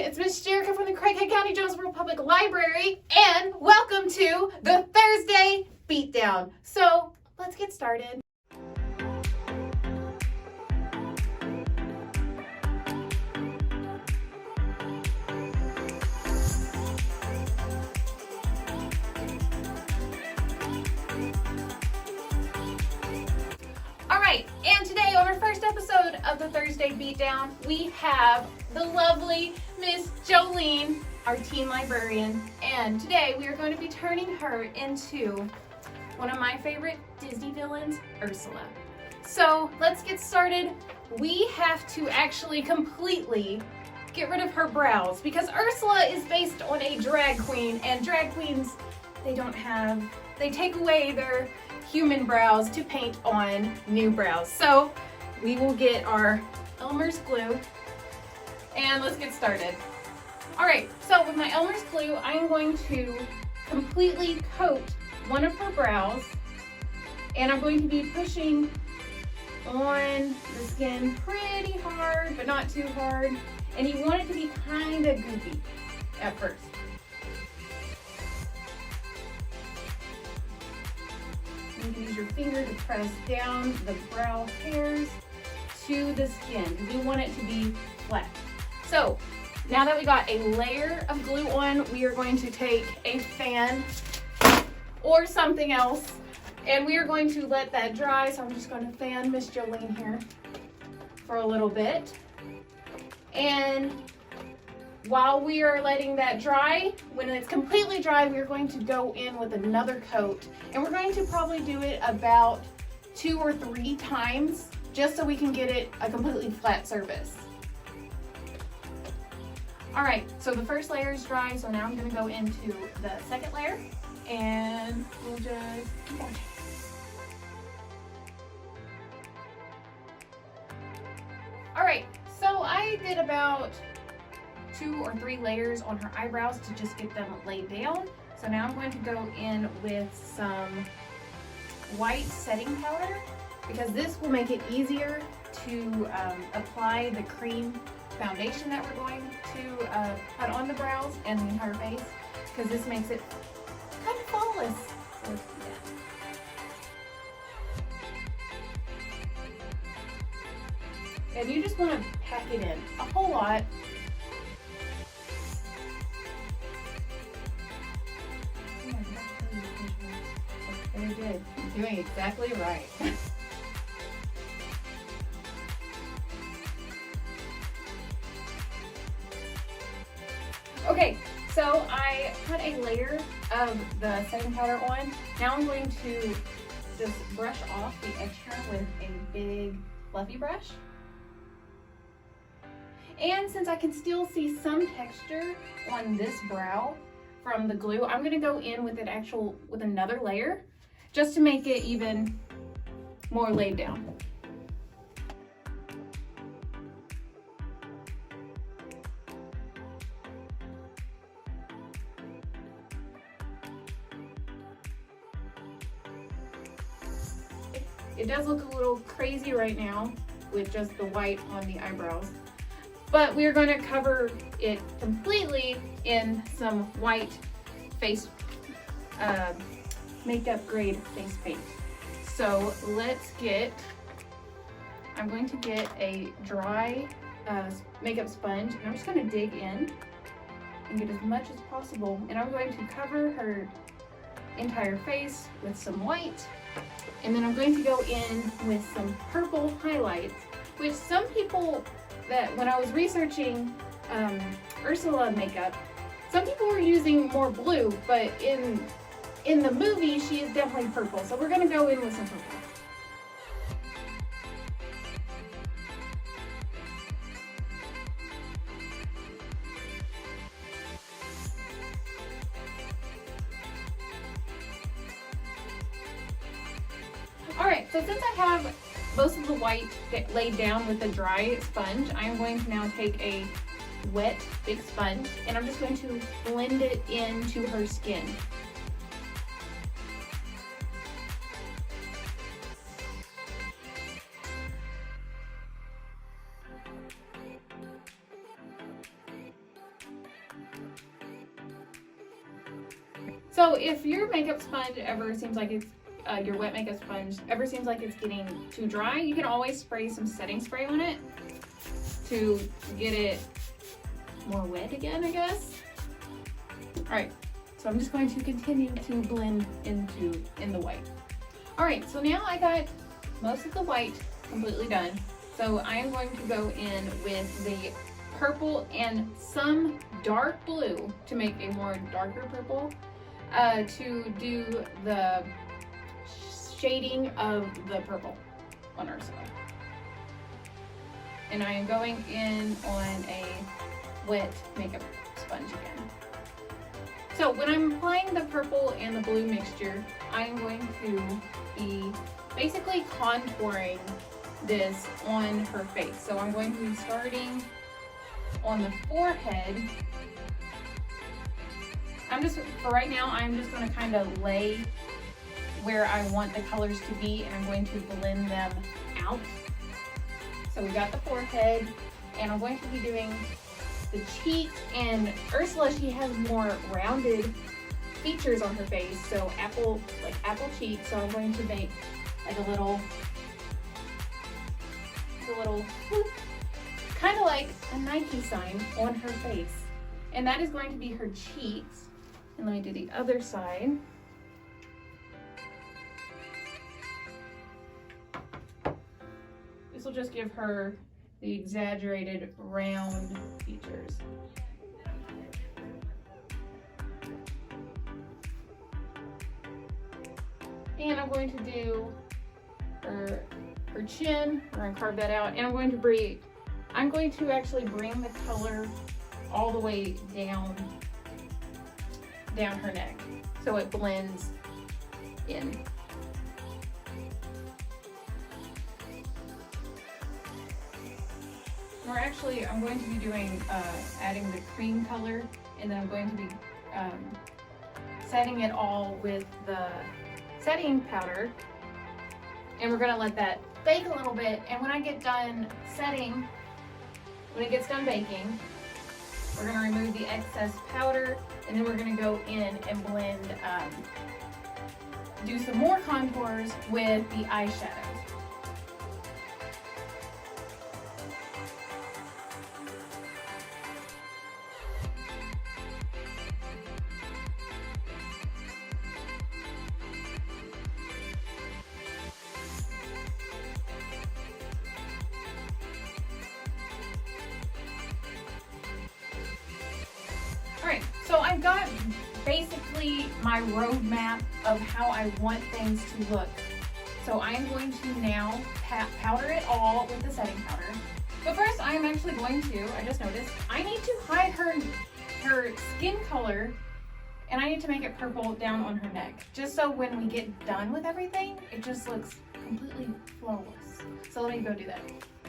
it's Miss Jerica from the Craighead County Jonesboro Public Library, and welcome to the Thursday Beatdown. So, let's get started. Alright, and today on our first episode of the Thursday Beatdown, we have the lovely Miss Jolene, our teen librarian, and today we are going to be turning her into one of my favorite Disney villains, Ursula. So let's get started. We have to actually completely get rid of her brows because Ursula is based on a drag queen, and drag queens, they take away their human brows to paint on new brows. So we will get our Elmer's glue and let's get started. Alright, so with my Elmer's glue, I am going to completely coat one of her brows, and I'm going to be pushing on the skin pretty hard, but not too hard. And you want it to be kind of goopy at first. You can use your finger to press down the brow hairs to the skin because you want it to be flat. So now that we got a layer of glue on, we are going to take a fan or something else, and we are going to let that dry. So I'm just going to fan Miss Jolene here for a little bit. And while we are letting that dry, when it's completely dry, we're going to go in with another coat, and we're going to probably do it about 2 or 3 times just so we can get it a completely flat surface. Alright, so the first layer is dry, so now I'm going to go into the second layer, and we'll just keep on. Alright, so I did about 2 or 3 layers on her eyebrows to just get them laid down. So now I'm going to go in with some white setting powder because this will make it easier to apply the cream foundation that we're going to put on the brows and the entire face, because this makes it kind of flawless. So let's do that. And you just want to pack it in a whole lot. Very good. You're doing exactly right. Okay, so I put a layer of the setting powder on. Now I'm going to just brush off the extra with a big fluffy brush. And since I can still see some texture on this brow from the glue, I'm going to go in with with another layer just to make it even more laid down. It does look a little crazy right now with just the white on the eyebrows, but we're going to cover it completely in some white face makeup grade face paint. So I'm going to get a dry makeup sponge, and I'm just going to dig in and get as much as possible, and I'm going to cover her entire face with some white, and then I'm going to go in with some purple highlights, which some people, that when I was researching Ursula makeup, some people were using more blue, but in the movie she is definitely purple, so we're going to go in with some purple. Alright, so since I have most of the white laid down with a dry sponge, I'm going to now take a wet big sponge, and I'm just going to blend it into her skin. So if your makeup sponge ever seems like it's, your wet makeup sponge ever seems like it's getting too dry, you can always spray some setting spray on it to get it more wet again, I guess. Alright, so I'm just going to continue to blend in the white. Alright, so now I got most of the white completely done. So I am going to go in with the purple and some dark blue to make a more darker purple to do the shading of the purple on Ursula. And I am going in on a wet makeup sponge again. So when I'm applying the purple and the blue mixture, I am going to be basically contouring this on her face. So I'm going to be starting on the forehead. For right now, I'm just going to kind of lay where I want the colors to be, and I'm going to blend them out. So we got the forehead, and I'm going to be doing the cheeks, and Ursula, she has more rounded features on her face, so apple cheeks. So I'm going to make like a little whoop, kind of like a Nike sign on her face, and that is going to be her cheeks. And let me do the other side. This will just give her the exaggerated round features. And I'm going to do her chin. We're going to carve that out, and I'm going to actually bring the color all the way down her neck so it blends in. I'm going to be doing adding the cream color, and then I'm going to be setting it all with the setting powder, and we're going to let that bake a little bit. And when I get done setting, when it gets done baking, we're going to remove the excess powder, and then we're going to go in and blend, do some more contours with the eyeshadow. Alright, so I've got basically my roadmap of how I want things to look. So I am going to now powder it all with the setting powder. But first I'm actually going to, I just noticed, I need to hide her skin color, and I need to make it purple down on her neck. Just so when we get done with everything, it just looks completely flawless. So let me go do that.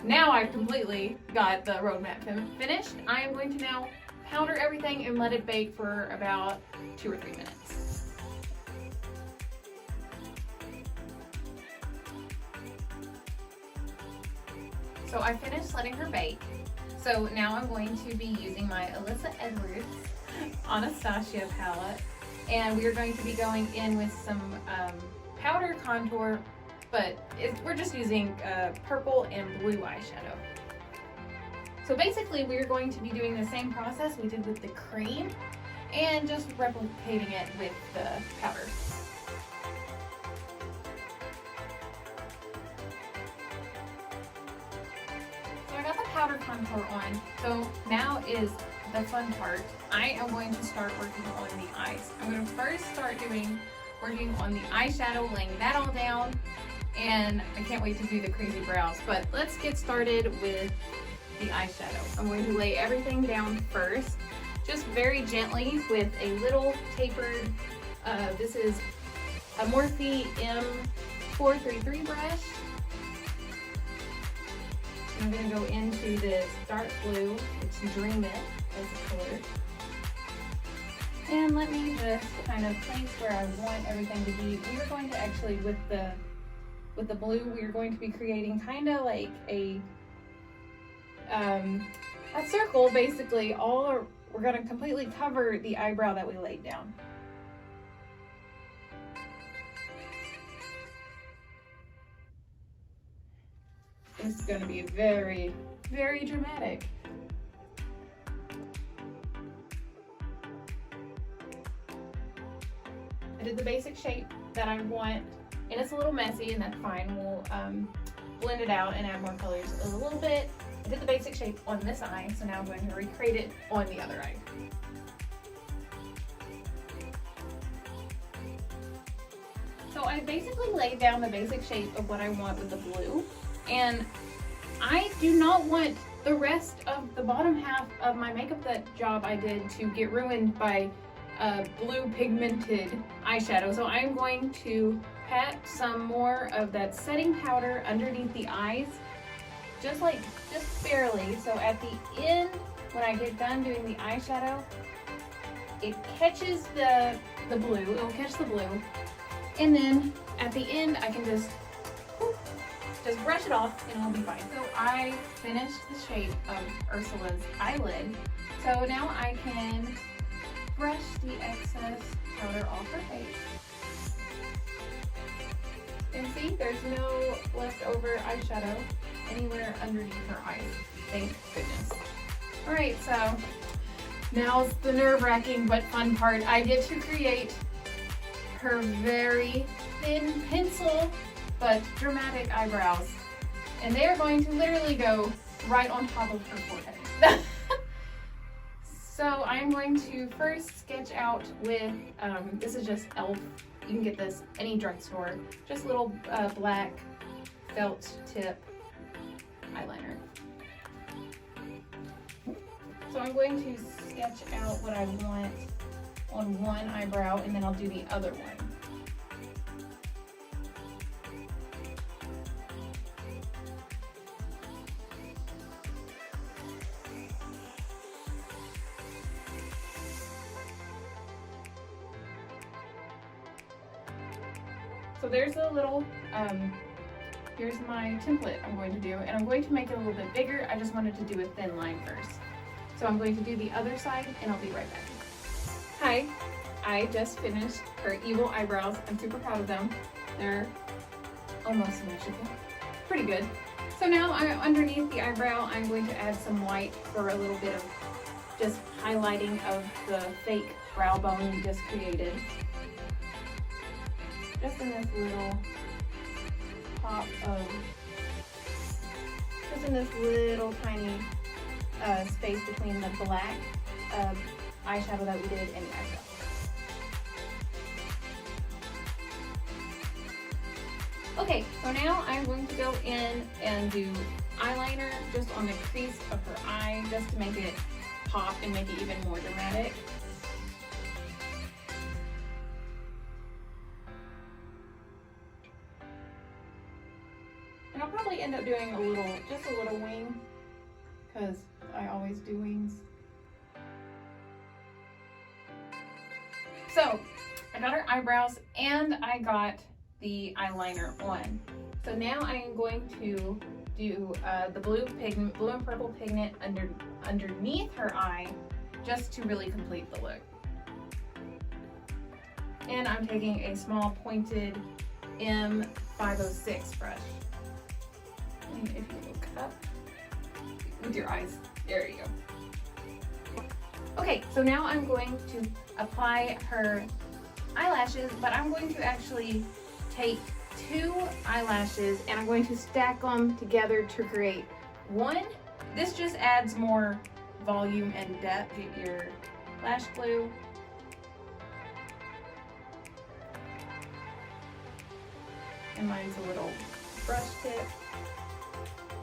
Now I've completely got the roadmap finished. I am going to now powder everything and let it bake for about 2 or 3 minutes. So I finished letting her bake. So now I'm going to be using my Alyssa Edwards Anastasia palette, and we are going to be going in with some powder contour, but we're just using purple and blue eyeshadow. So basically we're going to be doing the same process we did with the cream and just replicating it with the powder. So I got the powder contour on, so now is the fun part. I am going to start working on the eyes. I'm going to first start working on the eyeshadow, laying that all down, and I can't wait to do the crazy brows. But let's get started with the eyeshadow. I'm going to lay everything down first, just very gently with a little tapered, this is a Morphe M433 brush. I'm going to go into this dark blue, it's Dream It as a color. And let me just kind of place where I want everything to be. We are going to actually, with the blue, we are going to be creating kind of like a circle, basically. We're going to completely cover the eyebrow that we laid down. This is going to be very, very dramatic. I did the basic shape that I want, and it's a little messy, and that's fine. We'll blend it out and add more colors a little bit. I did the basic shape on this eye, so now I'm going to recreate it on the other eye. So I basically laid down the basic shape of what I want with the blue, and I do not want the rest of the bottom half of my makeup job I did to get ruined by blue pigmented eyeshadow. So I'm going to pat some more of that setting powder underneath the eyes, just barely. So at the end, when I get done doing the eyeshadow, it catches the blue, it'll catch the blue. And then at the end, I can just brush it off and it'll be fine. So I finished the shape of Ursula's eyelid. So now I can brush the excess powder off her face. And see, there's no leftover eyeshadow anywhere underneath her eyes. Thank goodness. All right, so now's the nerve-wracking but fun part. I get to create her very thin pencil but dramatic eyebrows, and they are going to literally go right on top of her forehead. So I'm going to first sketch out with this is just e.l.f. You can get this any drugstore, just little black felt tip eyeliner. So I'm going to sketch out what I want on one eyebrow, and then I'll do the other one. So there's a little, here's my template I'm going to do, and I'm going to make it a little bit bigger. I just wanted to do a thin line first. So I'm going to do the other side, and I'll be right back. Hi, I just finished her evil eyebrows. I'm super proud of them. They're almost symmetrical. Pretty good. So now underneath the eyebrow, I'm going to add some white for a little bit of just highlighting of the fake brow bone we just created. Just in this little pop of, just in this little tiny space between the black eyeshadow that we did and the eyeshadow. Okay, so now I'm going to go in and do eyeliner just on the crease of her eye, just to make it pop and make it even more dramatic. And I'll probably end up doing just a little wing, because I always do wings. So I got her eyebrows and I got the eyeliner on. So now I am going to do the blue and purple pigment underneath her eye, just to really complete the look. And I'm taking a small pointed M506 brush. And if you look up with your eyes, there you go. Okay, so now I'm going to apply her eyelashes, but I'm going to actually take 2 eyelashes and I'm going to stack them together to create one. This just adds more volume and depth. Get your lash glue. And mine's a little brush tip.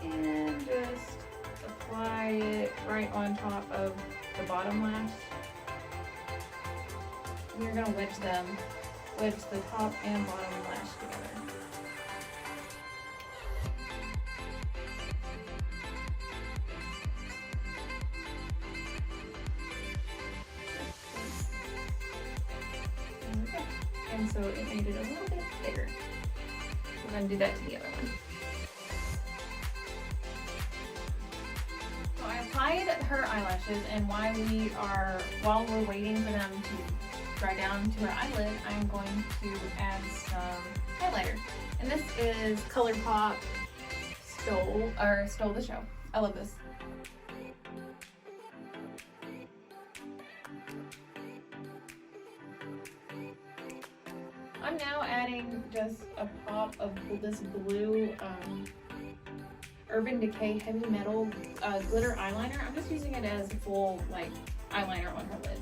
And just apply it right on top of the bottom lash. And you're going to wedge the top and bottom lash together. Okay. And so it made it a little bit bigger. We're going to do that to the other one. So I applied her eyelashes, and while we're waiting for them to dry down to her eyelid, I'm going to add some highlighter. And this is ColourPop stole the show. I love this. I'm now adding just a pop of this blue Urban Decay Heavy Metal glitter eyeliner. I'm just using it as a full like eyeliner on her lid.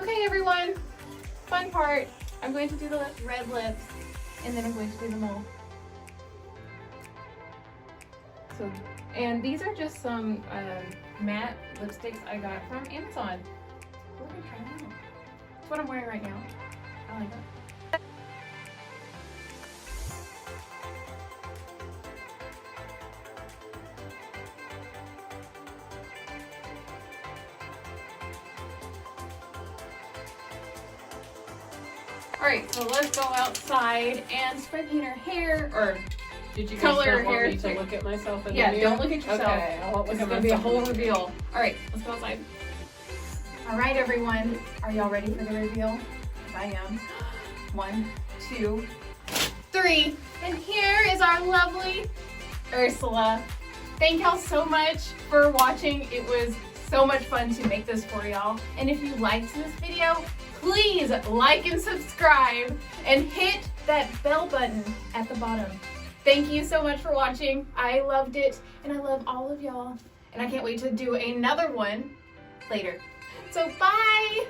Okay everyone, fun part. I'm going to do the red lips and then I'm going to do the mole. So, and these are just some matte lipsticks I got from Amazon. We're gonna try them out. That's what I'm wearing right now. I like that. Alright, so let's go outside and spray paint her hair, or did you color her want hair me to look at myself in the yeah, mirror? don't look at yourself. Okay, I won't look It's at going to be a myself. whole reveal. Alright, let's go outside. Alright everyone, are y'all ready for the reveal? I am. 1, 2, 3. And here is our lovely Ursula. Thank y'all so much for watching. It was so much fun to make this for y'all. And if you liked this video, please like and subscribe and hit that bell button at the bottom. Thank you so much for watching. I loved it and I love all of y'all. And I can't wait to do another one later. So bye!